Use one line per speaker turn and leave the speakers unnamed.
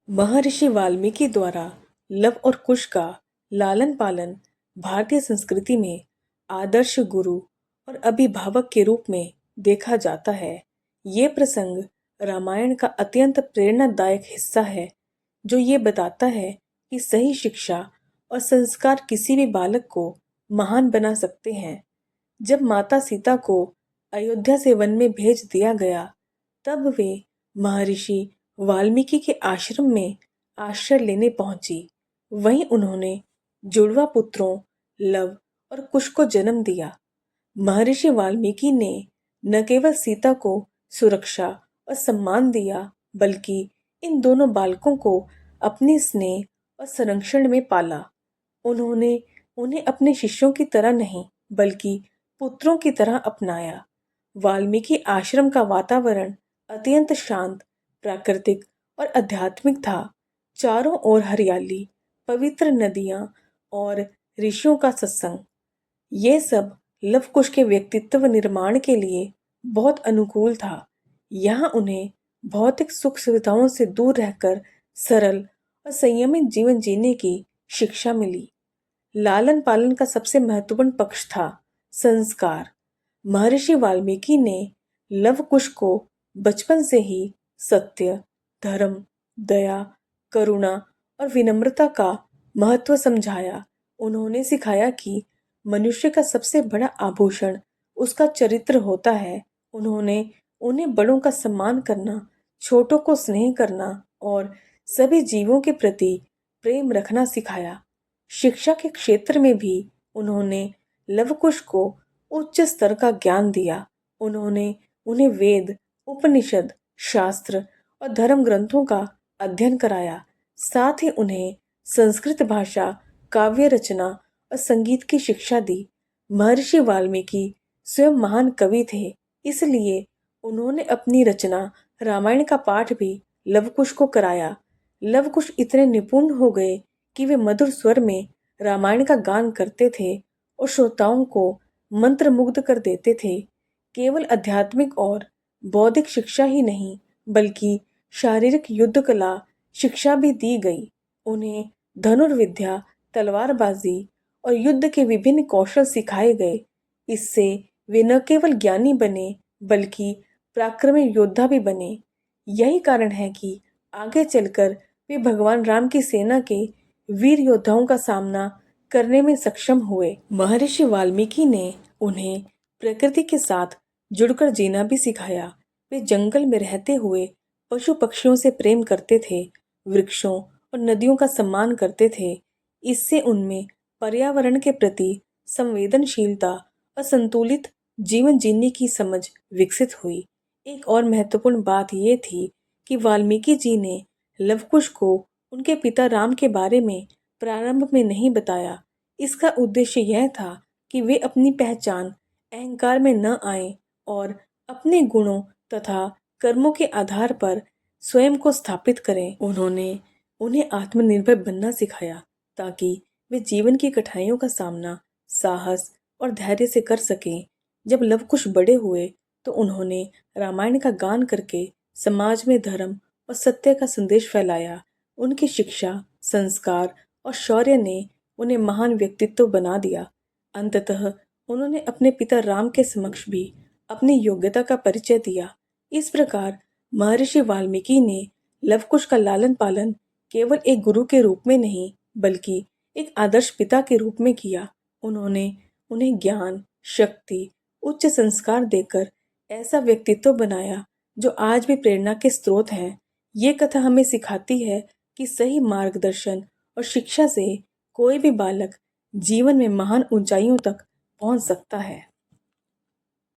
महर्षि वाल्मीकि द्वारा लव और कुश का लालन पालन भारतीय संस्कृति में आदर्श गुरु और अभिभावक के रूप में देखा जाता है। ये प्रसंग रामायण का अत्यंत प्रेरणादायक हिस्सा है, जो ये बताता है कि सही शिक्षा और संस्कार किसी भी बालक को महान बना सकते हैं। जब माता सीता को अयोध्या से वन में भेज दिया गया, तब वे महर्षि वाल्मीकि के आश्रम में आश्रय लेने पहुंची। वहीं उन्होंने जुड़वा पुत्रों लव और कुश को जन्म दिया। महर्षि वाल्मीकि ने न केवल सीता को सुरक्षा और सम्मान दिया, बल्कि इन दोनों बालकों को अपने स्नेह और संरक्षण में पाला। उन्होंने उन्हें अपने शिष्यों की तरह नहीं, बल्कि पुत्रों की तरह अपनाया। वाल्मीकि आश्रम का वातावरण अत्यंत शांत, प्राकृतिक और आध्यात्मिक था। चारों ओर हरियाली, पवित्र नदियां और ऋषियों का सत्संग, ये सब लव कुश के व्यक्तित्व निर्माण के लिए बहुत अनुकूल था। यहाँ उन्हें भौतिक सुख सुविधाओं से दूर रहकर सरल और संयमित जीवन जीने की शिक्षा मिली। लालन पालन का सबसे महत्वपूर्ण पक्ष था संस्कार। महर्षि वाल्मीकि ने लव कुश को बचपन से ही सत्य, धर्म, दया, करुणा और विनम्रता का महत्व समझाया। उन्होंने सिखाया कि मनुष्य का सबसे बड़ा आभूषण उसका चरित्र होता है। उन्होंने उन्हें बड़ों का सम्मान करना, छोटों को स्नेह करना और सभी जीवों के प्रति प्रेम रखना सिखाया। शिक्षा के क्षेत्र में भी उन्होंने लवकुश को उच्च स्तर का ज्ञान दिया। उन्होंने उन्हें वेद, उपनिषद, शास्त्र और धर्म ग्रंथों का अध्ययन कराया। साथ ही उन्हें संस्कृत भाषा, काव्य रचना और संगीत की शिक्षा दी। महर्षि वाल्मीकि स्वयं महान कवि थे, इसलिए उन्होंने अपनी रचना रामायण का पाठ भी लवकुश को कराया। लवकुश इतने निपुण हो गए कि वे मधुर स्वर में रामायण का गान करते थे और श्रोताओं को मंत्रमुग्ध कर देते थे। केवल आध्यात्मिक और बौद्धिक शिक्षा ही नहीं, बल्कि शारीरिक युद्ध कला शिक्षा भी दी गई। उन्हें धनुर्विद्या, तलवारबाजी और युद्ध के विभिन्न कौशल सिखाए गए। इससे वे न केवल ज्ञानी बने, बल्कि पराक्रमी योद्धा भी बने। यही कारण है कि आगे चलकर वे भगवान राम की सेना के वीर योद्धाओं का सामना करने में सक्षम हुए। महर्षि वाल्मीकि ने उन्हें प्रकृति के साथ जुड़कर जीना भी सिखाया। वे जंगल में रहते हुए पशु पक्षियों से प्रेम करते थे, वृक्षों और नदियों का सम्मान करते थे। इससे उनमें पर्यावरण के प्रति संवेदनशीलता और संतुलित जीवन जीने की समझ विकसित हुई। एक और महत्वपूर्ण बात यह थी कि वाल्मीकि जी ने लवकुश को उनके पिता राम के बारे में प्रारंभ में नहीं बताया। इसका उद्देश्य यह था कि वे अपनी पहचान अहंकार में न आए और अपने गुणों तथा कर्मों के आधार पर स्वयं को स्थापित करें। उन्होंने उन्हें आत्मनिर्भर बनना सिखाया, ताकि वे जीवन की कठिनाइयों का सामना साहस और धैर्य से कर सकें। जब लवकुश बड़े हुए, तो उन्होंने रामायण का गान करके समाज में धर्म और सत्य का संदेश फैलाया। उनकी शिक्षा, संस्कार और शौर्य ने उन्हें महान व्यक्तित्व बना दिया। अंततः उन्होंने अपने पिता राम के समक्ष भी अपनी योग्यता का परिचय दिया। इस प्रकार महर्षि वाल्मीकि ने लवकुश का लालन पालन केवल एक गुरु के रूप में नहीं, बल्कि एक आदर्श पिता के रूप में किया। उन्होंने उन्हें ज्ञान, शक्ति, उच्च संस्कार देकर ऐसा व्यक्तित्व बनाया जो आज भी प्रेरणा के स्रोत हैं। ये कथा हमें सिखाती है कि सही मार्गदर्शन और शिक्षा से कोई भी बालक जीवन में महान ऊंचाइयों तक पहुंच सकता है।